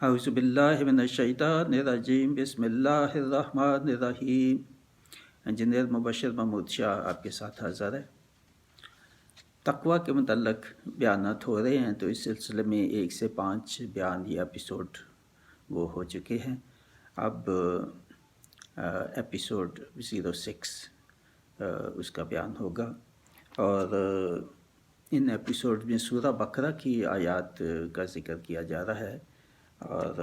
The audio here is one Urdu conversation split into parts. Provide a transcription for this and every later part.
اعوذ باللہ من الشیطان الرجیم بسم اللہ الرحمن الرحیم۔ انجینئر مبشر محمود شاہ آپ کے ساتھ حاضر ہے۔ تقوی کے متعلق بیانات ہو رہے ہیں، تو اس سلسلے میں 1 سے 5 بیان یا ایپیسوڈ وہ ہو چکے ہیں۔ اب ایپیسوڈ 06 اس کا بیان ہوگا، اور ان ایپیسوڈ میں سورہ بقرہ کی آیات کا ذکر کیا جا رہا ہے، اور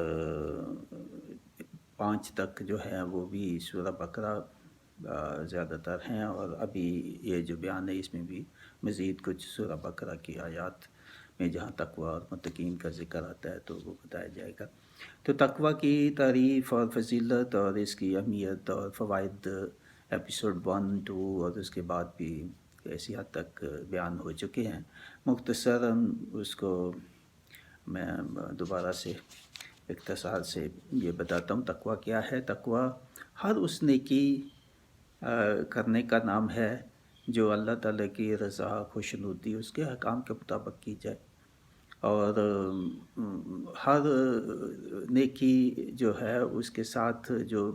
5 تک جو ہے وہ بھی سورہ بقرہ زیادہ تر ہیں، اور ابھی یہ جو بیان ہے اس میں بھی مزید کچھ سورہ بقرہ کی آیات میں جہاں تقوی اور متقین کا ذکر آتا ہے تو وہ بتایا جائے گا۔ تو تقوی کی تعریف اور فضیلت اور اس کی اہمیت اور فوائد ایپیسوڈ 1، 2 اور اس کے بعد بھی ایسی حد تک بیان ہو چکے ہیں۔ مختصراً اس کو میں دوبارہ سے اختصار سے یہ بتاتا ہوں۔ تقوی کیا ہے؟ تقوی ہر اس نیکی کرنے کا نام ہے جو اللہ تعالیٰ کی رضا، خوشنودی اس کے احکام کے مطابق کی جائے، اور ہر نیکی جو ہے اس کے ساتھ جو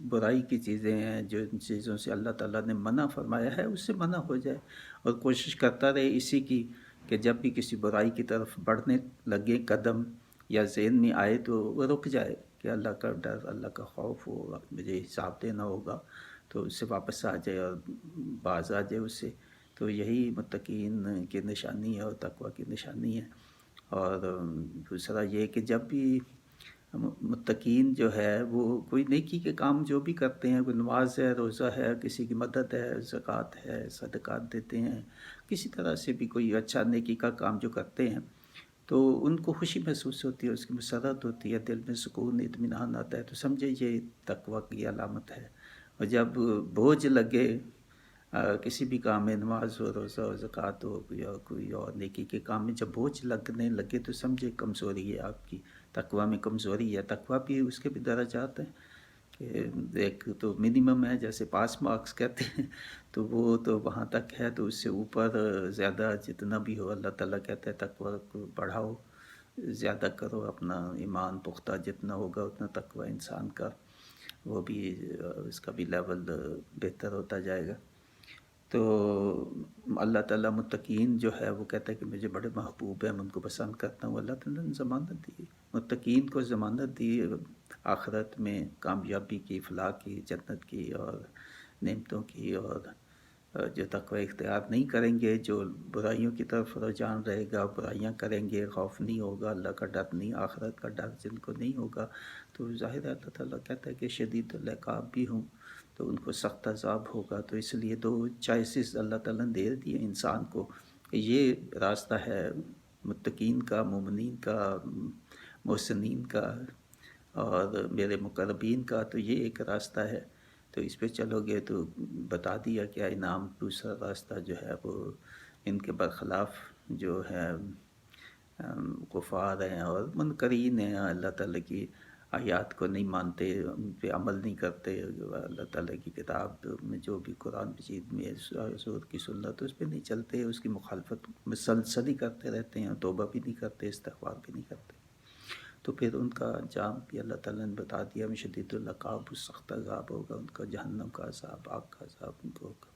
برائی کی چیزیں ہیں، جو ان چیزوں سے اللہ تعالیٰ نے منع فرمایا ہے اس سے منع ہو جائے، اور کوشش کرتا رہے اسی کی کہ جب بھی کسی برائی کی طرف بڑھنے لگے قدم یا ذہن میں آئے تو وہ رک جائے کہ اللہ کا ڈر، اللہ کا خوف ہو، مجھے حساب دینا ہوگا، تو اس سے واپس آ جائے اور باز آ جائے اس سے۔ تو یہی متقین کی نشانی ہے اور تقوی کی نشانی ہے۔ اور دوسرا یہ کہ جب بھی متقین جو ہے وہ کوئی نیکی کے کام جو بھی کرتے ہیں، کوئی نماز ہے، روزہ ہے، کسی کی مدد ہے، زکوٰۃ ہے، صدقات دیتے ہیں، کسی طرح سے بھی کوئی اچھا نیکی کا کام جو کرتے ہیں، تو ان کو خوشی محسوس ہوتی ہے، اس کی مسرت ہوتی ہے، دل میں سکون، اطمینان آتا ہے، تو سمجھے یہ تقوی کی علامت ہے۔ اور جب بوجھ لگے کسی بھی کام میں، نماز ہو، روزہ ہو، زکوٰۃ ہو، یا کوئی اور نیکی کے کام میں جب بوجھ لگنے لگے تو سمجھے کمزوری ہے آپ کی، تقوی میں کمزوری ہے۔ تقوی بھی اس کے بھی درجات ہیں کہ ایک تو منیمم ہے، جیسے پاس مارکس کہتے ہیں، تو وہ تو وہاں تک ہے، تو اس سے اوپر زیادہ جتنا بھی ہو اللہ تعالیٰ کہتا ہے تقوی کو بڑھاؤ، زیادہ کرو، اپنا ایمان پختہ جتنا ہوگا اتنا تقوی انسان کا وہ بھی اس کا بھی لیول بہتر ہوتا جائے گا۔ تو اللہ تعالیٰ متقین جو ہے وہ کہتا ہے کہ مجھے بڑے محبوب ہیں، میں ان کو پسند کرتا ہوں۔ اللہ تعالیٰ نے ضمانت دی، متقین کو ضمانت دی آخرت میں کامیابی کی، فلاح کی، جنت کی اور نعمتوں کی۔ اور جو تقوی اختیار نہیں کریں گے، جو برائیوں کی طرف رجحان رہے گا، برائیاں کریں گے، خوف نہیں ہوگا، اللہ کا ڈر نہیں، آخرت کا ڈر جن کو نہیں ہوگا، تو ظاہر ہے اللہ تعالیٰ کہتا ہے کہ شدید العقاب بھی ہوں، تو ان کو سخت عذاب ہوگا۔ تو اس لیے 2 چوائسز اللہ تعالیٰ نے دے دیے انسان کو کہ یہ راستہ ہے متقین کا، مومنین کا، محسنین کا اور میرے مقربین کا، تو یہ ایک راستہ ہے، تو اس پہ چلو گے تو بتا دیا کیا انعام۔ دوسرا راستہ جو ہے وہ ان کے برخلاف جو ہے کفار ہیں اور منکرین ہیں، اللہ تعالیٰ کی آیات کو نہیں مانتے، ان پہ عمل نہیں کرتے، اللہ تعالیٰ کی کتاب میں جو بھی قرآن مجید میں حضور کی سنت اس پہ نہیں چلتے، اس کی مخالفت مسلسل ہی کرتے رہتے ہیں، توبہ بھی نہیں کرتے، استغفار بھی نہیں کرتے، تو پھر ان کا انجام بھی اللہ تعالیٰ نے بتا دیا، شدید العقاب، سخت عذاب ہوگا ان کا، جہنم کا عذاب، آگ کا عذاب ان کو ہوگا۔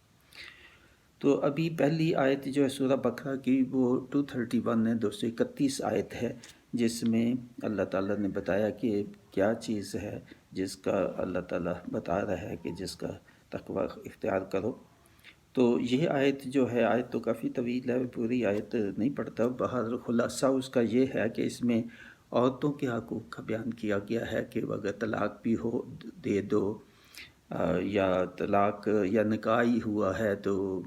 تو ابھی پہلی آیت جو ہے سورہ بقرہ کی وہ 231 ہے، 231 آیت ہے، جس میں اللہ تعالیٰ نے بتایا کہ کیا چیز ہے جس کا اللہ تعالیٰ بتا رہا ہے کہ جس کا تقوی اختیار کرو۔ تو یہ آیت جو ہے، آیت تو کافی طویل ہے، پوری آیت نہیں پڑھتا، بہر خلاصہ اس کا یہ ہے کہ اس میں عورتوں کے حقوق کا بیان کیا گیا ہے کہ اگر طلاق بھی ہو دے دو، یا طلاق یا نکاح ہی ہوا ہے تو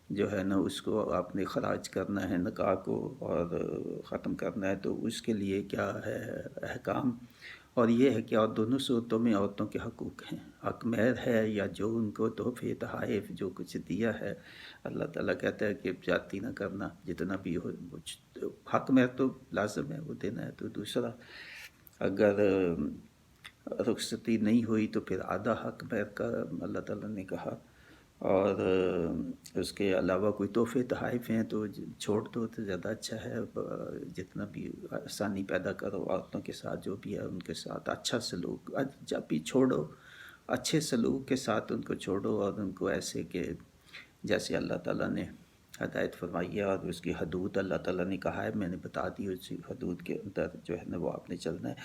جو ہے نا اس کو آپ نے خراج کرنا ہے، نکاح کو، اور ختم کرنا ہے، تو اس کے لیے کیا ہے احکام۔ اور یہ ہے کہ اور دونوں صورتوں میں عورتوں کے حقوق ہیں، حق مہر ہے یا جو ان کو تحفے تحائف جو کچھ دیا ہے، اللہ تعالیٰ کہتا ہے کہ زیادتی نہ کرنا، جتنا بھی ہو حق مہر تو لازم ہے وہ دینا ہے۔ تو دوسرا اگر رخصتی نہیں ہوئی تو پھر آدھا حق مہر کا اللہ تعالیٰ نے کہا۔ اور اس کے علاوہ کوئی تحفے تحائف ہیں تو چھوڑ دو تو زیادہ اچھا ہے. جتنا بھی آسانی پیدا کرو عورتوں کے ساتھ، جو بھی ہے ان کے ساتھ اچھا سلوک، جب بھی چھوڑو اچھے سلوک کے ساتھ ان کو چھوڑو، اور ان کو ایسے کہ جیسے اللہ تعالیٰ نے ہدایت فرمائی ہے، اور اس کی حدود اللہ تعالیٰ نے کہا ہے، میں نے بتا دی، اسی حدود کے اندر جو ہے نا وہ آپ نے چلنا ہے.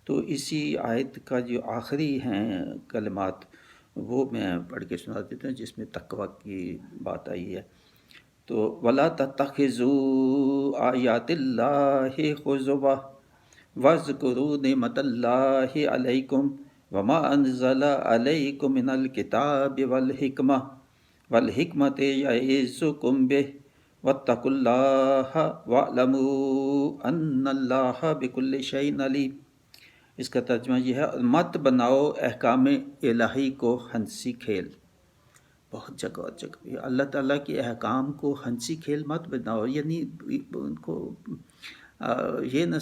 تو اسی آیت کا جو آخری ہیں کلمات وہ میں پڑھ کے سنا دیتا ہوں، جس میں تقوی کی بات آئی ہے. تو وَلَا تَتَّخِذُوا آیَاتِ اللَّهِ خُزُوًا وَاذْكُرُوا نِعْمَتَ اللَّهِ عَلَيْكُمْ وَمَا أَنزَلَ عَلَيْكُم مِّنَ الْكِتَابِ وَالْحِكْمَةِ يَعِظُكُم بِهِ وَاتَّقُوا اللَّهَ وَاعْلَمُوا أَنَّ اللَّهَ بِكُلِّ شَيْءٍ عَلِيمٌ. اس کا ترجمہ یہ ہے، مت بناؤ احکام الہی کو ہنسی کھیل. بہت جگہ اللہ تعالیٰ کے احکام کو ہنسی کھیل مت بناؤ، یعنی ان کو یہ نہ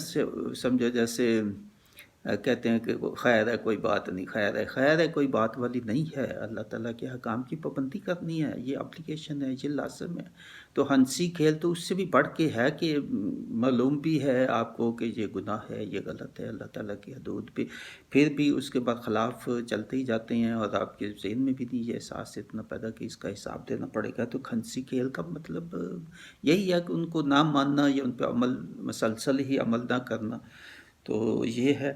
سمجھو جیسے کہتے ہیں کہ خیر ہے کوئی بات نہیں، خیر ہے کوئی بات والی نہیں ہے. اللہ تعالیٰ کے احکام کی پابندی کرنی ہے، یہ اپلیکیشن ہے، یہ لازم ہے. تو ہنسی کھیل تو اس سے بھی بڑھ کے ہے کہ معلوم بھی ہے آپ کو کہ یہ گناہ ہے، یہ غلط ہے، اللہ تعالیٰ کی حدود پہ پھر بھی اس کے برخلاف چلتے ہی جاتے ہیں، اور آپ کے ذہن میں بھی نہیں یہ احساس اتنا پیدا کہ اس کا حساب دینا پڑے گا. تو ہنسی کھیل کا مطلب یہی ہے کہ ان کو نہ ماننا یا ان پہ عمل مسلسل ہی عمل نہ کرنا. تو یہ ہے.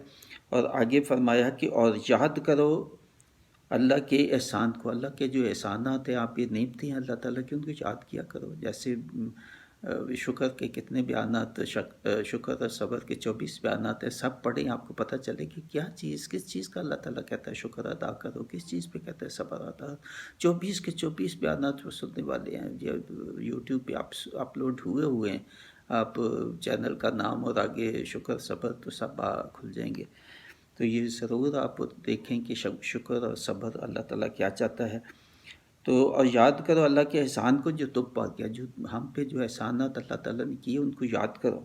اور آگے فرمایا کہ اور یاد کرو اللہ کے احسان کو، اللہ کے جو احسانات ہیں، آپ یہ نعمتیں ہیں اللہ تعالیٰ کی، ان کو یاد کیا کرو. جیسے شکر کے کتنے بیانات، شکر اور صبر کے 24 بیانات ہیں، سب پڑھیں آپ کو پتہ چلے کہ کیا چیز، کس چیز کا اللہ تعالیٰ کہتا ہے شکر ادا کرو، کس چیز پہ کہتا ہے صبر ادا. 24 کے 24 بیانات وہ سننے والے ہیں، یہ یوٹیوب پہ اپلوڈ ہوئے ہیں. آپ چینل کا نام اور آگے شکر صبر تو سب کھل جائیں گے. تو یہ ضرور آپ دیکھیں کہ شکر اور صبر اللہ تعالیٰ کیا چاہتا ہے. تو اور یاد کرو اللہ کے احسان کو جو تم پا کیا، جو ہم پہ جو احسانات اللہ تعالیٰ نے کیے ان کو یاد کرو.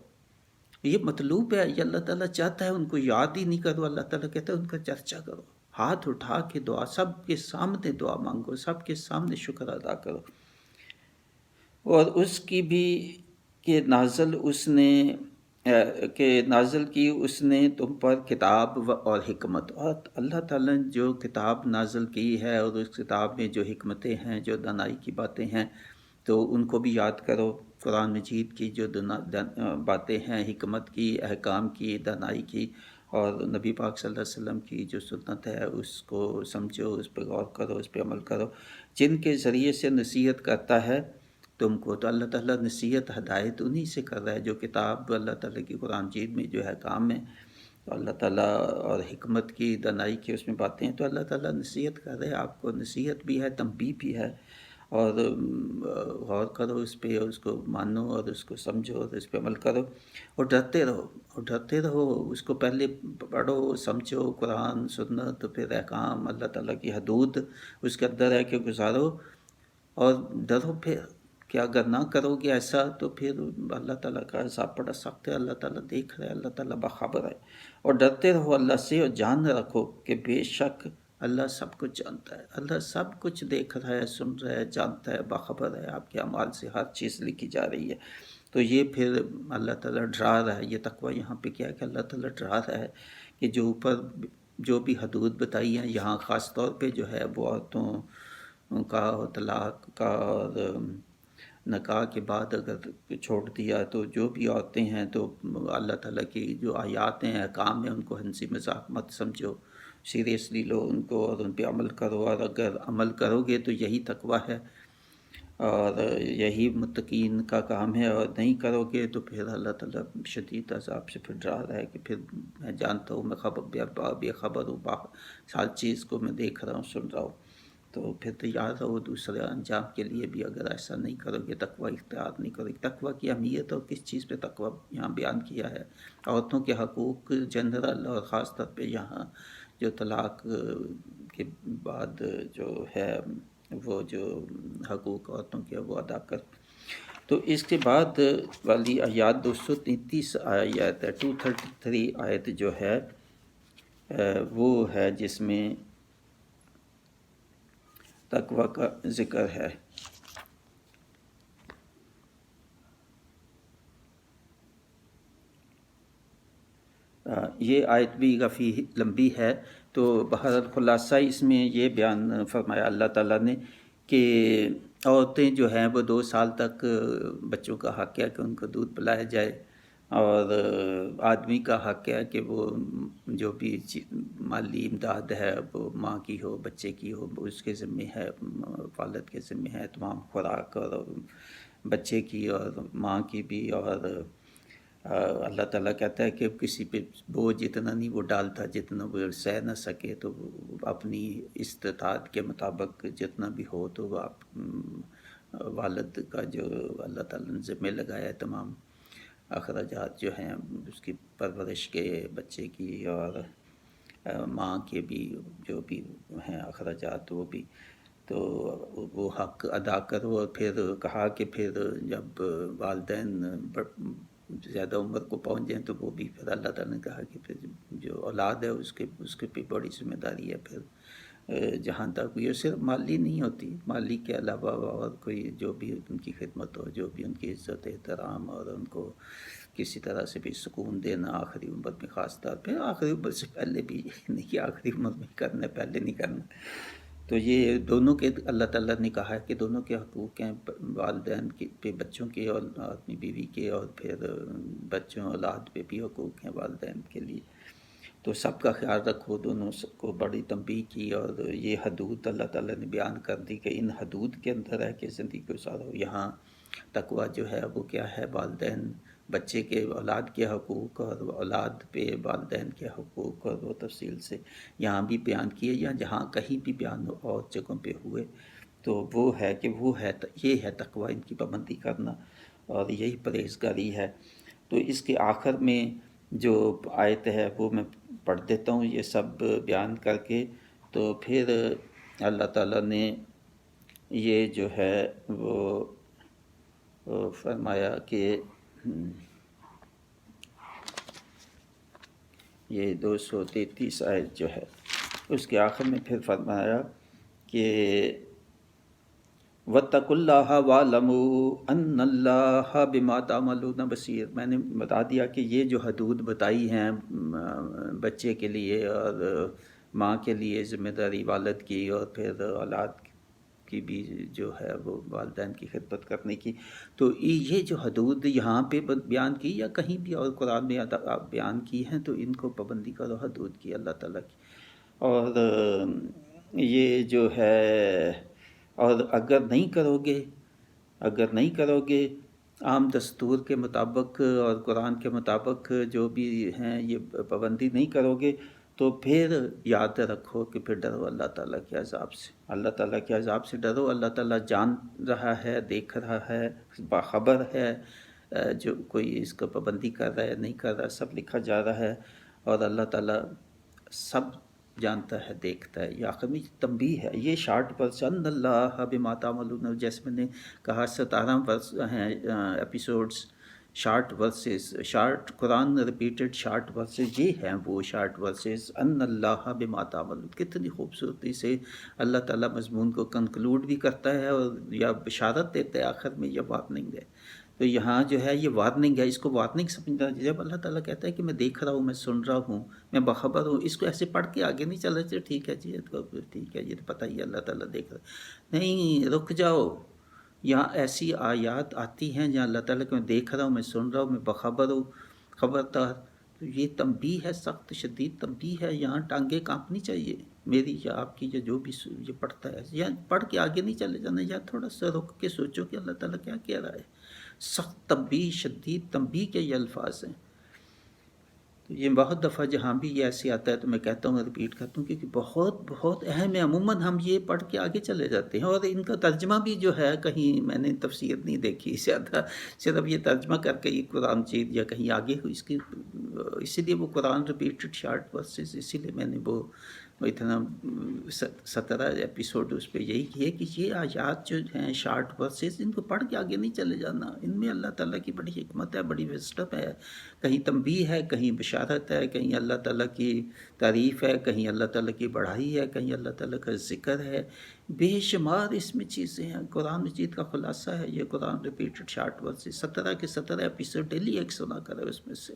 یہ مطلوب ہے، یہ اللہ تعالیٰ چاہتا ہے. ان کو یاد ہی نہیں کرو، اللہ تعالیٰ کہتا ہے ان کا چرچا کرو، ہاتھ اٹھا کے دعا، سب کے سامنے دعا مانگو، سب کے سامنے شکر ادا کرو. اور اس کی بھی کہ نازل کی اس نے تم پر کتاب اور حکمت. اور اللہ تعالیٰ نے جو کتاب نازل کی ہے اور اس کتاب میں جو حکمتیں ہیں، جو دانائی کی باتیں ہیں، تو ان کو بھی یاد کرو. قرآن مجید کی جو باتیں ہیں، حکمت کی، احکام کی، دانائی کی، اور نبی پاک صلی اللہ علیہ وسلم کی جو سنت ہے اس کو سمجھو، اس پہ غور کرو، اس پہ عمل کرو. جن کے ذریعے سے نصیحت کرتا ہے تم کو. تو اللہ تعالیٰ نصیحت ہدایت انہی سے کر رہا ہے. جو کتاب اللہ تعالیٰ کی قرآن مجید میں جو ہے کام ہے، تو اللہ تعالیٰ اور حکمت کی، دانائی کی اس میں باتیں ہیں، تو اللہ تعالیٰ نصیحت کر رہے ہیں آپ کو. نصیحت بھی ہے، تنبیہ بھی ہے. اور غور کرو اس پہ، اس کو مانو اور اس کو سمجھو اور اس پہ عمل کرو. اور ڈرتے رہو. اس کو پہلے پڑھو، سمجھو قرآن سنت، تو پھر احکام اللہ تعالیٰ کی حدود اس کے اندر ہے کہ گزارو، اور ڈرو. پھر کہ اگر نہ کرو گے ایسا تو پھر اللہ تعالیٰ کا حساب بڑا سخت ہے. اللہ تعالیٰ دیکھ رہا ہے، اللہ تعالیٰ باخبر ہے. اور ڈرتے رہو اللہ سے، اور جان رکھو کہ بے شک اللہ سب کچھ جانتا ہے. اللہ سب کچھ دیکھ رہا ہے، سن رہا ہے، جانتا ہے، باخبر ہے. آپ کے اعمال سے ہر چیز لکھی جا رہی ہے. تو یہ پھر اللہ تعالیٰ ڈرا رہا ہے. یہ تقوی یہاں پہ کیا ہے کہ اللہ تعالیٰ ڈرا رہا ہے کہ جو اوپر جو بھی حدود بتائی ہیں، یہاں خاص طور پہ جو ہے وہ عورتوں کا، طلاق کا، اور نکاح کے بعد اگر چھوڑ دیا تو جو بھی عورتیں ہیں، تو اللہ تعالیٰ کی جو آیات ہیں، احکام ہیں، ان کو ہنسی مذاق مت سمجھو، سیریسلی لو ان کو اور ان پہ عمل کرو. اور اگر عمل کرو گے تو یہی تقوی ہے اور یہی متقین کا کام ہے. اور نہیں کرو گے تو پھر اللہ تعالیٰ شدید عذاب سے پھر ڈرا رہا ہے کہ پھر میں جانتا ہوں، میں بے خبر ہوں، ہر چیز کو میں دیکھ رہا ہوں، سن رہا ہوں. تو پھر تیار رہو دوسرے انجام کے لیے بھی. اگر ایسا نہیں کرو گے، تقوی اختیار نہیں کرو گے. تقوی کی اہمیت اور کس چیز پہ تقوی یہاں بیان کیا ہے. عورتوں کے حقوق جنرل، اور خاص طور پہ یہاں جو طلاق کے بعد جو ہے وہ جو حقوق عورتوں کے وہ ادا کر. تو اس کے بعد والی آیات 233 آیت ہے، 233 آیت جو ہے وہ ہے جس میں تقوی کا ذکر ہے۔ یہ آیت بھی کافی لمبی ہے، تو بہرحال خلاصہ اس میں یہ بیان فرمایا اللہ تعالیٰ نے کہ عورتیں جو ہیں وہ 2 سال تک بچوں کا حق ہے کہ ان کو دودھ پلایا جائے، اور آدمی کا حق ہے کہ وہ جو بھی مالی امداد ہے وہ ماں کی ہو بچے کی ہو، وہ اس کے ذمہ ہے، والد کے ذمہ ہے تمام خوراک، اور بچے کی اور ماں کی بھی۔ اور اللہ تعالیٰ کہتا ہے کہ کسی پہ بوجھ اتنا نہیں وہ ڈالتا جتنا وہ سہ نہ سکے، تو وہ اپنی استطاعت کے مطابق جتنا بھی ہو تو وہ والد کا جو اللہ تعالیٰ نے ذمہ لگایا ہے تمام اخراجات جو ہیں اس کی پرورش کے، بچے کی اور ماں کے بھی جو بھی ہیں اخراجات وہ بھی، تو وہ حق ادا کرو۔ اور پھر کہا کہ پھر جب والدین زیادہ عمر کو پہنچ جائیں تو وہ بھی پھر اللہ تعالیٰ نے کہا کہ پھر جو اولاد ہے اس کے بھی بڑی ذمہ داری ہے پھر، جہاں تک یہ صرف مالی نہیں ہوتی، مالی کے علاوہ اور کوئی جو بھی ان کی خدمت ہو، جو بھی ان کی عزت احترام، اور ان کو کسی طرح سے بھی سکون دینا آخری عمر میں، خاص طور پہ آخری عمر سے پہلے بھی نہیں کہ آخری عمر میں کرنا پہلے نہیں کرنا، تو یہ دونوں کے اللہ تعالیٰ نے کہا ہے کہ دونوں کے حقوق ہیں، والدین کے پہ بچوں کے اور اپنی بیوی کے، اور پھر بچوں اولاد پہ بھی حقوق ہیں والدین کے لیے، تو سب کا خیال رکھو، دونوں کو بڑی تنبیہ کی، اور یہ حدود اللہ تعالیٰ نے بیان کر دی کہ ان حدود کے اندر ہے کہ زندگی گزارو۔ یہاں تقویٰ جو ہے وہ کیا ہے، والدین بچے کے اولاد کے حقوق اور اولاد پہ والدین کے حقوق، اور وہ تفصیل سے یہاں بھی بیان کیے، یا جہاں کہیں بھی بیان اور جگہوں پہ ہوئے تو وہ ہے کہ یہ ہے تقویٰ، ان کی پابندی کرنا، اور یہی پرہیزگاری ہے۔ تو اس کے آخر میں جو آیت ہے وہ میں پڑھ دیتا ہوں یہ سب بیان کر کے، تو پھر اللہ تعالیٰ نے یہ جو ہے وہ فرمایا کہ یہ 233 آیت جو ہے اس کے آخر میں پھر فرمایا کہ وَاتَّقُوا اللَّهَ وَاعْلَمُوا أَنَّ اللَّهَ بِمَا تَعْمَلُونَ بَصِيرٌ۔ میں نے بتا دیا کہ یہ جو حدود بتائی ہیں بچے کے لیے اور ماں کے لیے ذمہ داری والد کی، اور پھر اولاد کی بھی جو ہے وہ والدین کی خدمت کرنے کی، تو یہ جو حدود یہاں پہ بیان کی یا کہیں بھی اور قرآن میں بیان کی ہیں، تو ان کو پابندی کرو حدود کی اللہ تعالیٰ کی۔ اور یہ جو ہے، اور اگر نہیں کرو گے عام دستور کے مطابق اور قرآن کے مطابق جو بھی ہیں یہ پابندی نہیں کرو گے، تو پھر یاد رکھو کہ پھر ڈرو اللہ تعالیٰ کے عذاب سے، اللہ تعالیٰ کے عذاب سے ڈرو۔ اللہ تعالیٰ جان رہا ہے، دیکھ رہا ہے، باخبر ہے، جو کوئی اس کو پابندی کر رہا ہے نہیں کر رہا سب لکھا جا رہا ہے، اور اللہ تعالیٰ سب جانتا ہے، دیکھتا ہے۔ یہ آخر میں تنبیہ ہے، یہ شارٹ ورس ان اللہ بما تعملون، جیسے میں نے کہا 17 ورس ہیں ایپیسوڈز، شارٹ ورسز، شارٹ قرآن ریپیٹڈ شارٹ ورسز، یہ ہیں وہ شارٹ ورسز ان اللہ بما تعملون۔ کتنی خوبصورتی سے اللہ تعالیٰ مضمون کو کنکلوڈ بھی کرتا ہے، اور یا بشارت دیتا ہے آخر میں، یا وارننگ ہے۔ تو یہاں جو ہے یہ وارننگ ہے، اس کو وارننگ سمجھنا۔ جب اللہ تعالیٰ کہتا ہے کہ میں دیکھ رہا ہوں، میں سن رہا ہوں، میں باخبر ہوں، اس کو ایسے پڑھ کے آگے نہیں چلا جائے ٹھیک ہے جی ٹھیک ہے، یہ تو پتہ ہی ہے اللہ تعالیٰ دیکھ رہا ہے، نہیں، رک جاؤ۔ یہاں ایسی آیات آتی ہیں جہاں اللہ تعالیٰ کہ میں دیکھ رہا ہوں، میں سن رہا ہوں، میں باخبر ہوں، خبردار، تو یہ تنبیہ ہے، سخت شدید تنبیہ ہے۔ یہاں ٹانگیں کانپنی چاہیے میری یا آپ کی، یا جو بھی یہ پڑھتا ہے، یا پڑھ کے آگے نہیں چلے جانا، یا تھوڑا سا رک کے سوچو کہ اللہ تعالیٰ کیا کہہ رہا ہے۔ سخت تنبیہ، شدید تنبیہ کے یہ الفاظ ہیں۔ تو یہ بہت دفعہ جہاں بھی یہ ایسے آتا ہے تو میں کہتا ہوں، ریپیٹ کرتا ہوں، کیونکہ بہت بہت اہم ہے۔ عموماً ہم یہ پڑھ کے آگے چلے جاتے ہیں، اور ان کا ترجمہ بھی جو ہے کہیں میں نے تفسیر نہیں دیکھی زیادہ، صرف یہ ترجمہ کر کے یہ قرآن چیز یا کہیں آگے اس کی، اسی لیے وہ قرآن ریپیٹڈ شارٹ ورسز، اسی لیے میں نے وہ اتنا 17 ایپیسوڈ اس پہ یہی کیے کہ یہ آیات جو ہیں شارٹ ورسز، ان کو پڑھ کے آگے نہیں چلے جانا، ان میں اللہ تعالیٰ کی بڑی حکمت ہے، بڑی وزڈم ہے، کہیں تنبیہ ہے، کہیں بشارت ہے، کہیں اللہ تعالیٰ کی تعریف ہے، کہیں اللہ تعالیٰ کی بڑائی ہے، کہیں اللہ تعالیٰ کا ذکر ہے، بے شمار اس میں چیزیں ہیں۔ قرآن مجید کا خلاصہ ہے یہ قرآن ریپیٹڈ شارٹ ورسز، 17 کے 17 ایپیسوڈ ڈیلی ایک سنا کرے اس میں سے۔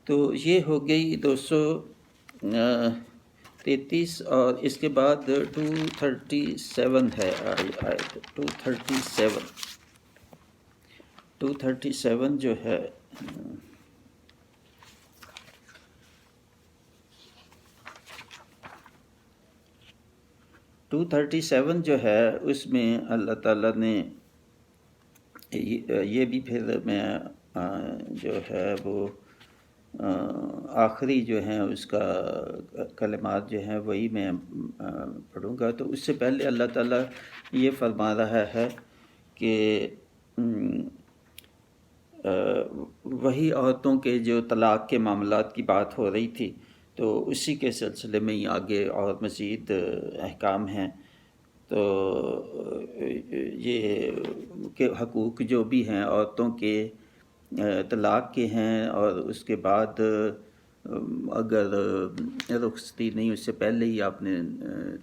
تو یہ ہو گئی 233، اور اس کے بعد 237 ہے آیت 237 جو ہے، اس میں اللہ تعالیٰ نے یہ بھی، پھر میں جو ہے وہ آخری جو ہیں اس کا کلمات جو ہیں وہی میں پڑھوں گا۔ تو اس سے پہلے اللہ تعالیٰ یہ فرما رہا ہے کہ وہی عورتوں کے جو طلاق کے معاملات کی بات ہو رہی تھی، تو اسی کے سلسلے میں ہی آگے اور مزید احکام ہیں۔ تو یہ کہ حقوق جو بھی ہیں عورتوں کے طلاق کے ہیں، اور اس کے بعد اگر رخصتی نہیں، اس سے پہلے ہی آپ نے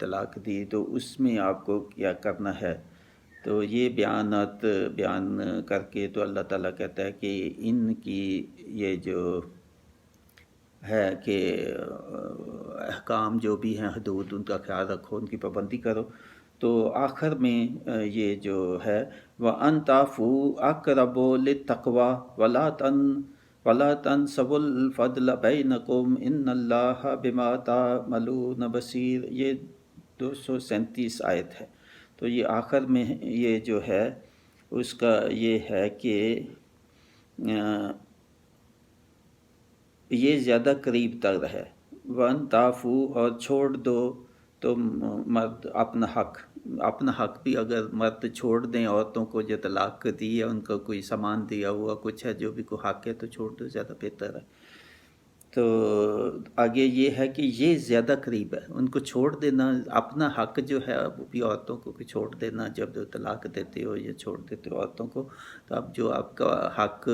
طلاق دی، تو اس میں آپ کو کیا کرنا ہے۔ تو یہ بیانات بیان کر کے تو اللہ تعالیٰ کہتا ہے کہ ان کی یہ جو ہے کہ احکام جو بھی ہیں، حدود، ان کا خیال رکھو، ان کی پابندی کرو۔ تو آخر میں یہ جو ہے وَأَن تَعْفُوا أَقْرَبُ لِلتَّقْوَىٰ وَلَا تَنْسَوُا الْفَضْلَ بَيْنَكُمْ إِنَّ اللَّهَ بِمَا تَعْمَلُونَ بَصِيرٌ، یہ 237 آیت ہے۔ تو یہ آخر میں یہ جو ہے اس کا یہ ہے کہ یہ زیادہ قریب تر ہے۔ وَأَن تَعْفُوا، اور چھوڑ دو تو مرد اپنا حق بھی اگر مرد چھوڑ دیں عورتوں کو جو طلاق دی ہے، ان کو کوئی سامان دیا ہوا کچھ ہے، جو بھی کوئی حق ہے تو چھوڑ دو، زیادہ بہتر ہے۔ تو آگے یہ ہے کہ یہ زیادہ قریب ہے، ان کو چھوڑ دینا، اپنا حق جو ہے وہ بھی عورتوں کو چھوڑ دینا، جب طلاق دیتے ہو یا چھوڑ دیتے ہو عورتوں کو، تو اب جو آپ کا حق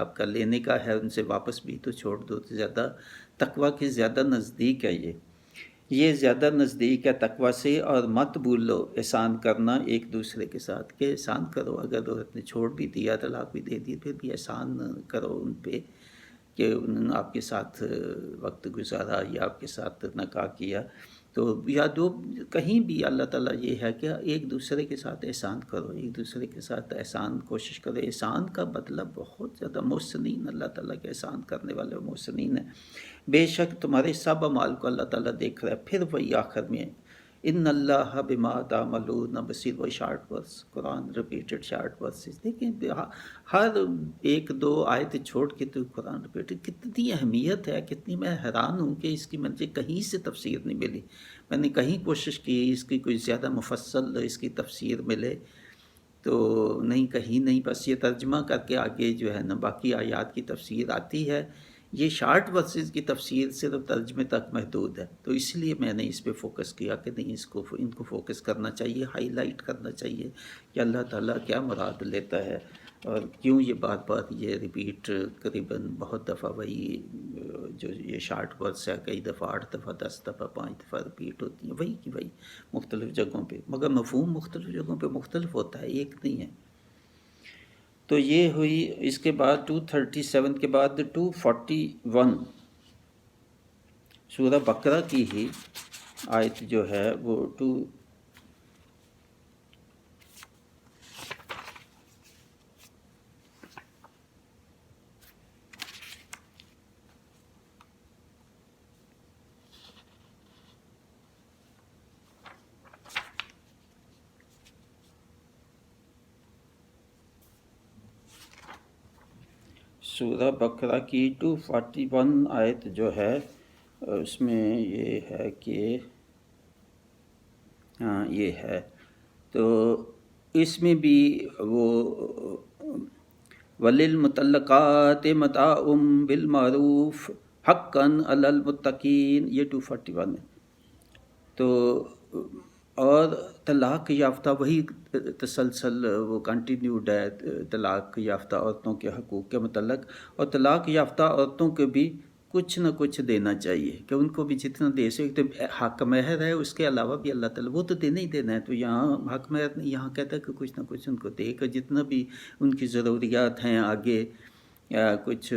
آپ کا لینے کا ہے ان سے واپس بھی تو چھوڑ دو، تو زیادہ تقویٰ کے زیادہ نزدیک ہے یہ زیادہ نزدیک ہے تقویٰ سے۔ اور مت بھولو احسان کرنا ایک دوسرے کے ساتھ، کہ احسان کرو، اگر عورت نے چھوڑ بھی دیا، طلاق بھی دے دی، پھر بھی احسان کرو ان پہ کہ انہوں نے آپ کے ساتھ وقت گزارا یا آپ کے ساتھ نکاح کیا۔ تو یا کہیں بھی اللہ تعالیٰ یہ ہے کہ ایک دوسرے کے ساتھ احسان کرو، ایک دوسرے کے ساتھ احسان کوشش کرو۔ احسان کا مطلب بہت زیادہ محسنین، اللہ تعالیٰ کے احسان کرنے والے محسنین ہیں۔ بے شک تمہارے سب اعمال کو اللہ تعالیٰ دیکھ رہا ہے۔ پھر وہی آخر میں ان اللہ بما تعملون بصیر، وہی شارٹ ورس، قرآن ریپیٹڈ شارٹ ورسز۔ دیکھیں ہر ایک دو آیت چھوڑ کے تو قرآن ریپیٹڈ، کتنی اہمیت ہے، کتنی، میں حیران ہوں کہ اس کی مجھے کہیں سے تفسیر نہیں ملی۔ میں نے کہیں کوشش کی اس کی کوئی زیادہ مفصل اس کی تفسیر ملے تو نہیں، کہیں نہیں، بس یہ ترجمہ کر کے آگے جو ہے نا باقی آیات کی تفسیر آتی ہے۔ یہ شارٹ ورسز کی تفسیر صرف ترجمے تک محدود ہے، تو اس لیے میں نے اس پہ فوکس کیا کہ نہیں، ان کو فوکس کرنا چاہیے، ہائی لائٹ کرنا چاہیے کہ اللہ تعالیٰ کیا مراد لیتا ہے، اور کیوں یہ بات یہ ریپیٹ قریباً بہت دفعہ وہی جو یہ شارٹ ورس ہے، کئی دفعہ 8 دفعہ 10 دفعہ 5 دفعہ ریپیٹ ہوتی ہیں، وہی کی وہی مختلف جگہوں پہ، مگر مفہوم مختلف جگہوں پہ مختلف ہوتا ہے، ایک نہیں ہے۔ تو یہ ہوئی۔ اس کے بعد 237 کے بعد 241 سورہ بقرہ کی ہی آیت جو ہے وہ سورہ بقرہ کی 241 آیت جو ہے اس میں یہ ہے کہ یہ ہے، تو اس میں بھی وہ وَلِلْمُطَلَّقَاتِ مَتَاعٌ بِالْمَعْرُوفِ حقاً علی المتقین، یہ 241 ہے۔ تو اور طلاق یافتہ وہی تسلسل وہ کنٹینیوڈ ہے طلاق یافتہ عورتوں کے حقوق کے متعلق، اور طلاق یافتہ عورتوں کو بھی کچھ نہ کچھ دینا چاہیے کہ ان کو بھی جتنا دے سکتے۔ حق مہر ہے، اس کے علاوہ بھی اللہ تعالیٰ وہ تو دینا ہی دینا ہے، تو یہاں حق مہر نہیں، یہاں کہتا ہے کہ کچھ نہ کچھ ان کو دے کر جتنا بھی ان کی ضروریات ہیں آگے کچھ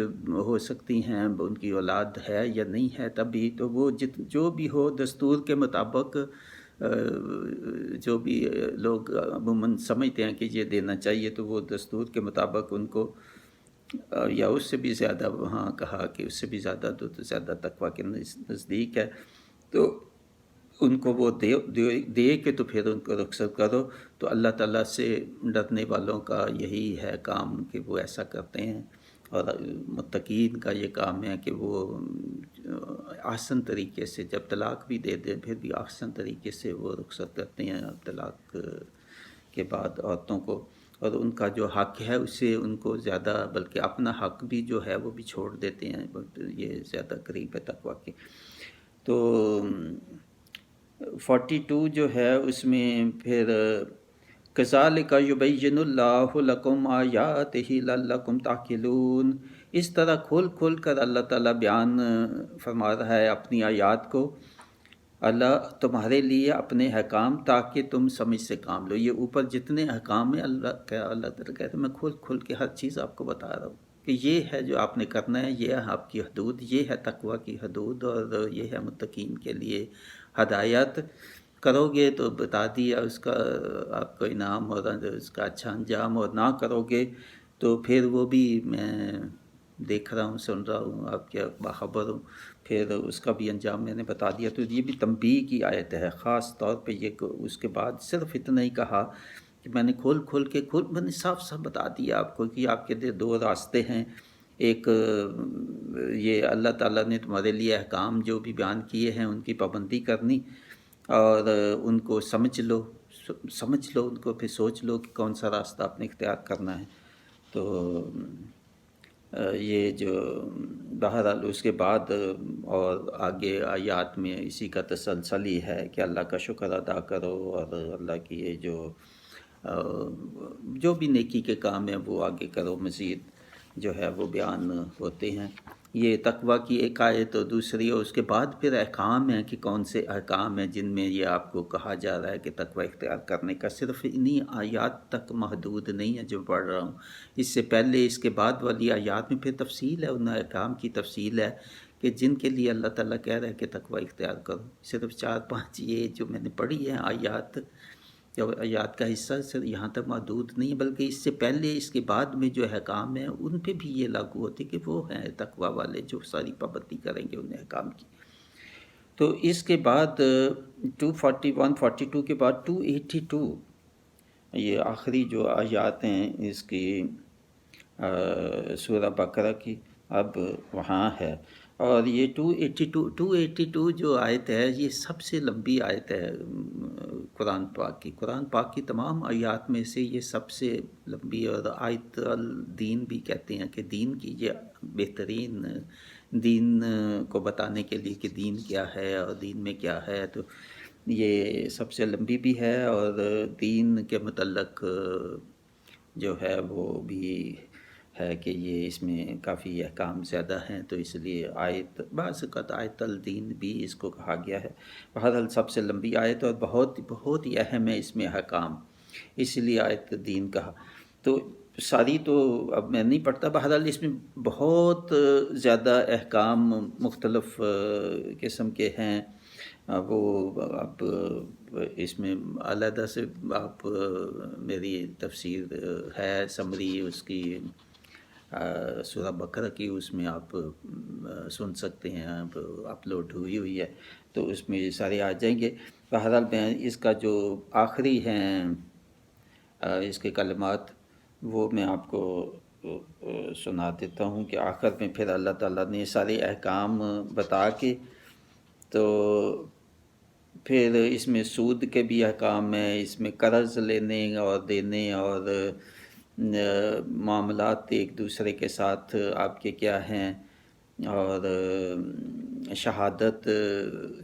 ہو سکتی ہیں، ان کی اولاد ہے یا نہیں ہے تبھی تو وہ جو بھی ہو دستور کے مطابق جو بھی لوگ عموماً سمجھتے ہیں کہ یہ دینا چاہیے تو وہ دستور کے مطابق ان کو، یا اس سے بھی زیادہ، وہاں کہا کہ اس سے بھی زیادہ تو زیادہ تقویٰ کے نزدیک ہے، تو ان کو وہ دے کے تو پھر ان کو رخصت کرو۔ تو اللہ تعالیٰ سے ڈرنے والوں کا یہی ہے کام کہ وہ ایسا کرتے ہیں، اور متقین کا یہ کام ہے کہ وہ احسن طریقے سے جب طلاق بھی دے دیں پھر بھی احسن طریقے سے وہ رخصت کرتے ہیں طلاق کے بعد عورتوں کو، اور ان کا جو حق ہے اس سے ان کو زیادہ، بلکہ اپنا حق بھی جو ہے وہ بھی چھوڑ دیتے ہیں، یہ زیادہ قریب ہے تقویٰ کے۔ تو 42 جو ہے اس میں پھر کذالک یبین اللہ لکم آیاتہ لعلکم تعقلون، اس طرح کھول کھول کر اللہ تعالیٰ بیان فرما رہا ہے اپنی آیات کو، اللہ تمہارے لیے اپنے احکام تاکہ تم سمجھ سے کام لو۔ یہ اوپر جتنے احکام ہیں اللہ تعالیٰ کہتے ہیں میں کھول کھول کے ہر چیز آپ کو بتا رہا ہوں کہ یہ ہے جو آپ نے کرنا ہے، یہ ہے آپ کی حدود، یہ ہے تقویٰ کی حدود، اور یہ ہے متقین کے لیے ہدایت۔ کرو گے تو بتا دیا اس کا آپ کو انعام اور اس کا اچھا انجام، اور نہ کرو گے تو پھر وہ بھی میں دیکھ رہا ہوں، سن رہا ہوں، آپ کیا باخبر ہوں، پھر اس کا بھی انجام میں نے بتا دیا۔ تو یہ بھی تنبیہ کی آیت ہے، خاص طور پہ یہ اس کے بعد صرف اتنا ہی کہا کہ میں نے میں نے صاف صاف بتا دیا آپ کو کہ آپ کے دو راستے ہیں، ایک یہ اللہ تعالیٰ نے تمہارے لیے احکام جو بھی بیان کیے ہیں ان کی پابندی کرنی، اور ان کو سمجھ لو ان کو، پھر سوچ لو کہ کون سا راستہ آپ نے اختیار کرنا ہے۔ تو یہ جو بہرحال اس کے بعد اور آگے آیات میں اسی کا تسلسل ہی ہے کہ اللہ کا شکر ادا کرو، اور اللہ کی یہ جو بھی نیکی کے کام ہیں وہ آگے کرو، مزید جو ہے وہ بیان ہوتے ہیں۔ یہ تقویٰ کی ایک آیت اور دوسری، اور اس کے بعد پھر احکام ہیں کہ کون سے احکام ہیں جن میں یہ آپ کو کہا جا رہا ہے کہ تقویٰ اختیار کرنے کا، صرف انہی آیات تک محدود نہیں ہے جو پڑھ رہا ہوں، اس سے پہلے اس کے بعد والی آیات میں پھر تفصیل ہے، ان احکام کی تفصیل ہے کہ جن کے لیے اللہ تعالیٰ کہہ رہا ہے کہ تقویٰ اختیار کرو۔ صرف 4-5 یہ جو میں نے پڑھی ہیں آیات کا حصہ صرف یہاں تک محدود نہیں، بلکہ اس سے پہلے اس کے بعد میں جو احکام ہیں ان پہ بھی یہ لاگو ہوتی کہ وہ ہیں تقویٰ والے جو ساری پابندی کریں گے ان احکام کی۔ تو اس کے بعد 241 42 کے بعد 282 یہ آخری جو آیات ہیں اس کی سورہ بقرہ کی، اب وہاں ہے، اور یہ 282 جو آیت ہے یہ سب سے لمبی آیت ہے قرآن پاک کی تمام آیات میں سے یہ سب سے لمبی، اور آیت الدین بھی کہتے ہیں کہ دین کی یہ بہترین، دین کو بتانے کے لیے کہ دین کیا ہے اور دین میں کیا ہے، تو یہ سب سے لمبی بھی ہے، اور دین کے متعلق جو ہے وہ بھی ہے کہ یہ اس میں کافی احکام زیادہ ہیں، تو اس لیے بعض اوقات آیت الدین بھی اس کو کہا گیا ہے۔ بہرحال سب سے لمبی آیت اور بہت بہت ہی اہم ہے اس میں احکام، اس لیے آیت الدین کہا۔ تو ساری تو اب میں نہیں پڑھتا، بہرحال اس میں بہت زیادہ احکام مختلف قسم کے ہیں، وہ اب اس میں علیحدہ سے آپ میری تفسیر ہے سمری اس کی سورہ بقرہ کی، اس میں آپ سن سکتے ہیں، اپلوڈ ہوئی ہے، تو اس میں یہ سارے آ جائیں گے۔ بہرحال میں اس کا جو آخری ہیں اس کے کلمات وہ میں آپ کو سنا دیتا ہوں کہ آخر میں پھر اللہ تعالیٰ نے سارے احکام بتا کے، تو پھر اس میں سود کے بھی احکام ہیں، اس میں قرض لینے اور دینے اور معاملات ایک دوسرے کے ساتھ آپ کے کیا ہیں، اور شہادت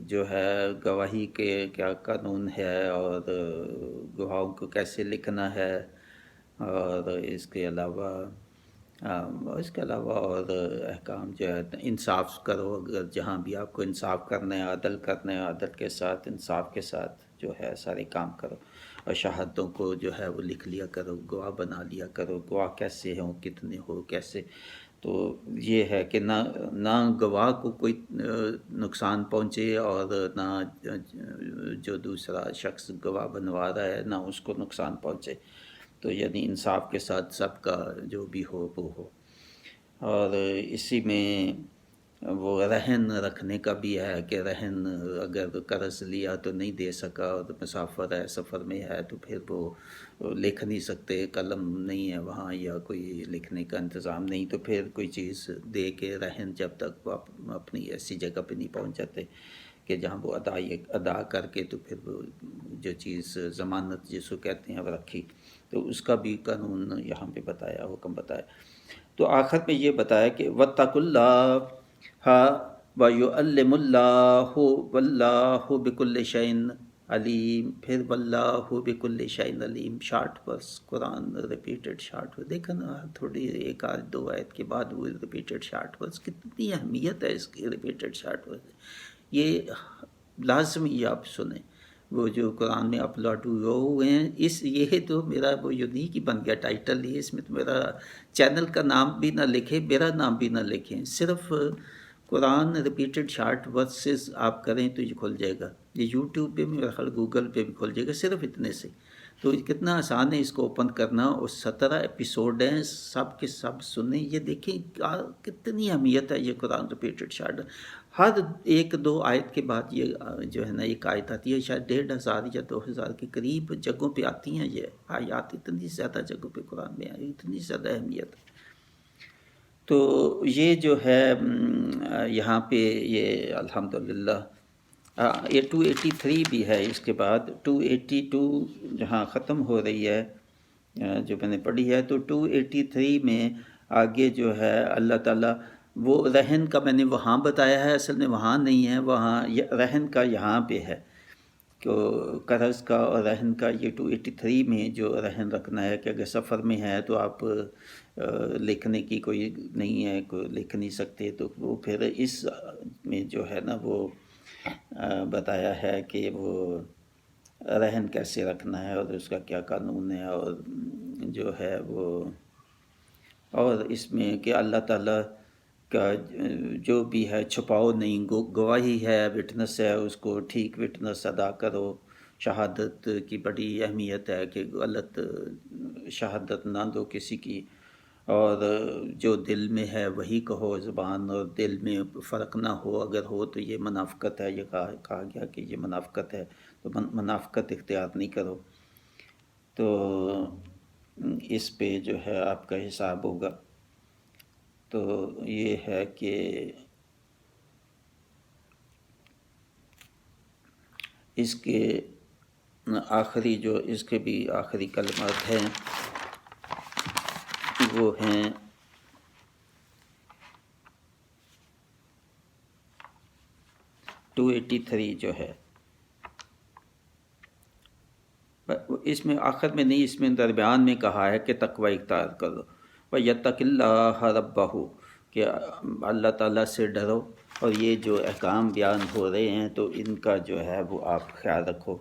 جو ہے گواہی کے کیا قانون ہے، اور گواہوں کو کیسے لکھنا ہے، اور اس کے علاوہ اور احکام جو ہے انصاف کرو، اگر جہاں بھی آپ کو انصاف کرنا ہے، عدل کرنا ہے، عدل کے ساتھ انصاف کے ساتھ جو ہے سارے کام کرو، اور شہادتوں کو جو ہے وہ لکھ لیا کرو، گواہ بنا لیا کرو، گواہ کیسے ہوں، کتنے ہو، کیسے. تو یہ ہے کہ نہ گواہ کو کوئی نقصان پہنچے، اور نہ جو دوسرا شخص گواہ بنوا رہا ہے نہ اس کو نقصان پہنچے. تو یعنی انصاف کے ساتھ سب کا جو بھی ہو وہ ہو. اور اسی میں وہ رہن رکھنے کا بھی ہے کہ رہن اگر قرض لیا تو نہیں دے سکا، اور مسافر ہے، سفر میں ہے، تو پھر وہ لکھ نہیں سکتے، قلم نہیں ہے وہاں یا کوئی لکھنے کا انتظام نہیں، تو پھر کوئی چیز دے کے رہن جب تک وہ اپنی ایسی جگہ پہ نہیں پہنچ جاتے کہ جہاں وہ ادا کر کے تو پھر وہ جو چیز ضمانت جس کو کہتے ہیں وہ رکھی. تو اس کا بھی قانون یہاں پہ بتایا، حکم بتایا. تو آخر میں یہ بتایا کہ وَاتَّقُوا اللَّهَ وَيُعَلِّمُ اللَّهُ وَاللَّهُ بِكُلِّ شَيْءٍ علیم. پھر وَاللَّهُ بِكُلِّ شَيْءٍ علیم، شارٹ ورس قرآن ریپیٹڈ شارٹ ورس. دیکھا نا تھوڑی ایک آدھ دو آیت کے بعد وہ ریپیٹڈ شارٹ ورس، کتنی اہمیت ہے اس کی ریپیٹڈ شارٹ ورس. یہ لازمی آپ سنیں. وہ جو قرآن میں اپلوڈ ہوئے ہیں، یہ تو میرا وہ یونیک ہی بن گیا ٹائٹل. یہ اس میں تو میرا چینل کا نام بھی نہ لکھیں، میرا نام بھی نہ لکھیں، صرف قرآن ریپیٹڈ شارٹ ورسز آپ کریں تو یہ کھل جائے گا. یہ یوٹیوب پہ بھی، میرا خیال گوگل پہ بھی کھل جائے گا، صرف اتنے سے. تو کتنا آسان ہے اس کو اوپن کرنا، اور 17 ایپیسوڈ ہیں، سب کے سب سنیں. یہ دیکھیں کتنی اہمیت ہے یہ قرآن ریپیٹڈ شارٹ. ہر ایک دو آیت کے بعد یہ جو ہے نا ایک آیت آتی ہے، شاید 1500 یا 2000 کے قریب جگہوں پہ آتی ہیں یہ آیات. اتنی زیادہ جگہوں پہ قرآن میں آئی، اتنی زیادہ اہمیت. تو یہ جو ہے یہاں پہ یہ الحمدللہ یہ 283 بھی ہے. اس کے بعد 282 جہاں ختم ہو رہی ہے جو میں نے پڑھی ہے، تو 283 میں آگے جو ہے اللہ تعالیٰ وہ رہن کا میں نے وہاں بتایا ہے، اصل میں وہاں نہیں ہے، وہاں رہن کا یہاں پہ ہے کہ قرض کا اور رہن کا. یہ 283 میں جو رہن رکھنا ہے کہ اگر سفر میں ہے تو آپ لکھنے کی کوئی نہیں ہے، کوئی لکھ نہیں سکتے، تو وہ پھر اس میں جو ہے نا وہ بتایا ہے کہ وہ رہن کیسے رکھنا ہے اور اس کا کیا قانون ہے، اور جو ہے وہ اور اس میں کہ اللہ تعالیٰ کا جو بھی ہے چھپاؤ نہیں. گواہی ہے، وٹنس ہے، اس کو ٹھیک وٹنس ادا کرو. شہادت کی بڑی اہمیت ہے کہ غلط شہادت نہ دو کسی کی، اور جو دل میں ہے وہی کہو. زبان اور دل میں فرق نہ ہو، اگر ہو تو یہ منافقت ہے. یہ کہا گیا کہ یہ منافقت ہے، تو منافقت اختیار نہیں کرو. تو اس پہ جو ہے آپ کا حساب ہوگا. تو یہ ہے کہ اس کے آخری جو اس کے بھی آخری کلمات ہیں وہ ہیں 283 جو ہے. اس میں آخر میں نہیں، اس میں درمیان میں کہا ہے کہ تقوی اختیار کرو. وَيَتَّقِ اللَّهَ رَبَّهُ، کہ اللہ تعالیٰ سے ڈرو. اور یہ جو احکام بیان ہو رہے ہیں تو ان کا جو ہے وہ آپ خیال رکھو.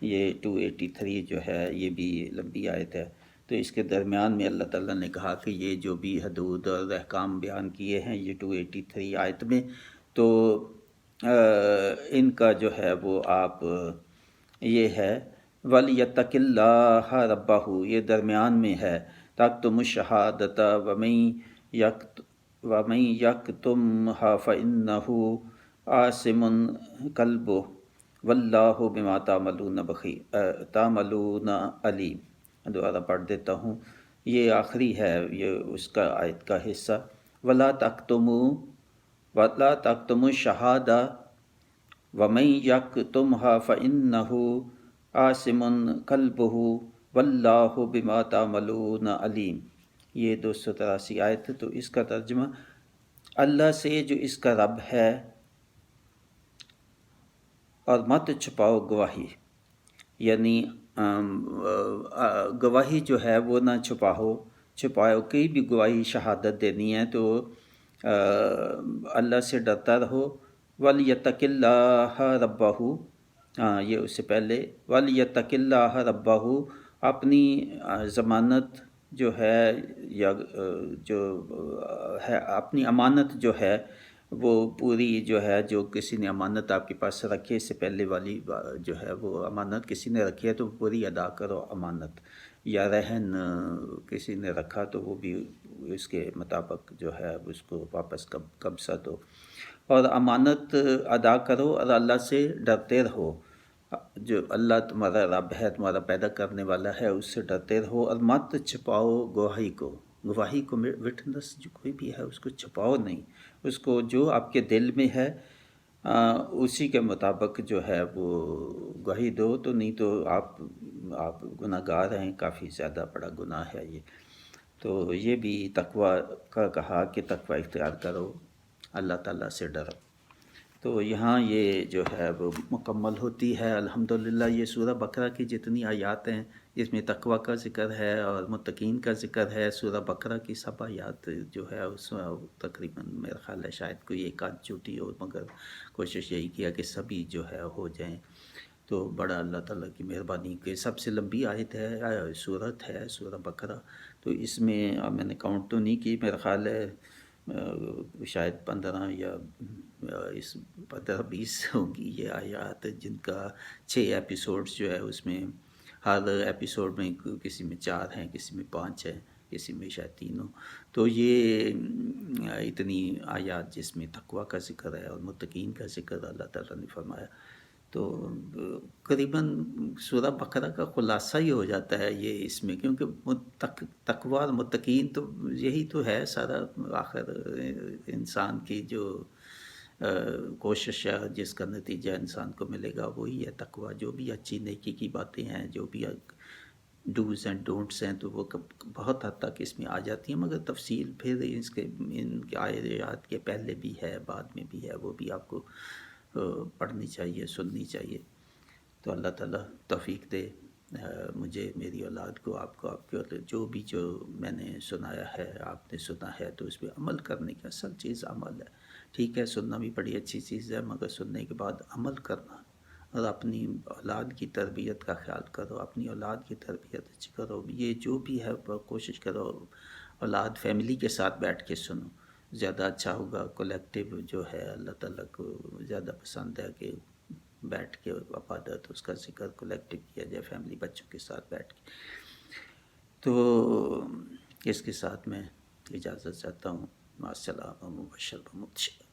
یہ 283 جو ہے یہ بھی لمبی آیت ہے، تو اس کے درمیان میں اللہ تعالیٰ نے کہا کہ یہ جو بھی حدود اور احکام بیان کیے ہیں یہ 283 آیت میں، تو ان کا جو ہے وہ آپ یہ ہے وَلْيَتَّقِ اللَّهَ رَبَّهُ، یہ درمیان میں ہے. تَكْتُمُ الشَّهَادَةَ وَمَنْ يَكْتُمْهَا فَإِنَّهُ آثِمٌ قَلْبُهُ وَاللَّهُ بِمَا تَعْمَلُونَ عَلِيمٌ. دوبارہ پڑھ دیتا ہوں، یہ آخری ہے یہ اس کا آیت کا حصہ. وَلَا تَكْتُمُوا الشَّهَادَةَ وَمَنْ يَكْتُمْهَا فَإِنَّهُ آثِمٌ قَلْبُهُ وَاللَّهُ بِمَا تَعْمَلُونَ عَلِيمٌ. یہ 283 آیت ہے. تو اس کا ترجمہ اللہ سے جو اس کا رب ہے، اور مت چھپاؤ گواہی، یعنی گواہی جو ہے وہ نہ چھپاؤ کوئی بھی گواہی شہادت دینی ہے تو اللہ سے ڈرتا رہو۔ وَلْيَتَّقِ اللَّهَ رَبَّهُ، یہ اس سے پہلے وَلْيَتَّقِ اللَّهَ رَبَّهُ، اپنی ضمانت جو ہے یا جو ہے اپنی امانت جو ہے وہ پوری جو ہے، جو کسی نے امانت آپ کے پاس رکھی، اس سے پہلے والی جو ہے وہ امانت کسی نے رکھی ہے تو پوری ادا کرو امانت، یا رہن کسی نے رکھا تو وہ بھی اس کے مطابق جو ہے اس کو واپس قبضہ دو، اور امانت ادا کرو اور اللہ سے ڈرتے رہو، جو اللہ تمہارا رب ہے، تمہارا پیدا کرنے والا ہے، اس سے ڈرتے رہو، اور مت چھپاؤ گواہی کو وٹنس جو کوئی بھی ہے اس کو چھپاؤ نہیں، اس کو جو آپ کے دل میں ہے اسی کے مطابق جو ہے وہ گواہی دو، تو نہیں تو آپ گناہ گار ہیں، کافی زیادہ بڑا گناہ ہے یہ۔ تو یہ بھی تقوی کا کہا کہ تقوی اختیار کرو، اللہ تعالیٰ سے ڈرو۔ تو یہاں یہ جو ہے وہ مکمل ہوتی ہے الحمدللہ یہ سورہ بقرہ کی جتنی آیات ہیں، اس میں تقوی کا ذکر ہے اور متقین کا ذکر ہے۔ سورہ بقرہ کی سب آیات جو ہے اس میں تقریباً میرا خیال ہے شاید کوئی ایک آدھ چھوٹی ہو، مگر کوشش یہی کیا کہ سبھی جو ہے ہو جائیں، تو بڑا اللہ تعالیٰ کی مہربانی کہ سب سے لمبی آیت ہے، سورت ہے سورہ بقرہ، تو اس میں نے کاؤنٹ تو نہیں کی، میرا خیال ہے شاید 15 یا 15-20 ہوں گی یہ آیات، جن کا 6 ایپیسوڈز جو ہے اس میں ہر ایپیسوڈ میں کسی میں 4 ہیں، کسی میں 5 ہیں، کسی میں شاید 3 ہوں، تو یہ اتنی آیات جس میں تقوی کا ذکر ہے اور متقین کا ذکر اللہ تعالیٰ نے فرمایا، تو قریباً سورہ بقرہ کا خلاصہ ہی ہو جاتا ہے یہ اس میں، کیونکہ تقوی اور متقین تو یہی تو ہے سارا، آخر انسان کی جو کوشش ہے جس کا نتیجہ انسان کو ملے گا وہی ہے تقوی، جو بھی اچھی نیکی کی باتیں ہیں، جو بھی ڈوز اینڈ ڈونٹس ہیں، تو وہ بہت حد تک اس میں آ جاتی ہیں، مگر تفصیل پھر ان کے آیات کے پہلے بھی ہے، بعد میں بھی ہے، وہ بھی آپ کو پڑھنی چاہیے، سننی چاہیے۔ تو اللہ تعالیٰ توفیق دے مجھے، میری اولاد کو، آپ کو جو میں نے سنایا ہے، آپ نے سنا ہے، تو اس پہ عمل کرنے کی اصل چیز عمل ہے۔ ٹھیک ہے سننا بھی بڑی اچھی چیز ہے، مگر سننے کے بعد عمل کرنا، اور اپنی اولاد کی تربیت کا خیال کرو، اپنی اولاد کی تربیت اچھی کرو، یہ جو بھی ہے کوشش کرو اولاد فیملی کے ساتھ بیٹھ کے سنو، زیادہ اچھا ہوگا۔ کولیکٹیو جو ہے اللہ تعالیٰ کو زیادہ پسند ہے کہ بیٹھ کے عبادت اس کا ذکر کولیکٹیو کیا جائے، فیملی بچوں کے ساتھ بیٹھ کے۔ تو اس کے ساتھ میں اجازت چاہتا ہوں، مع السلامہ مبشر و مبشر۔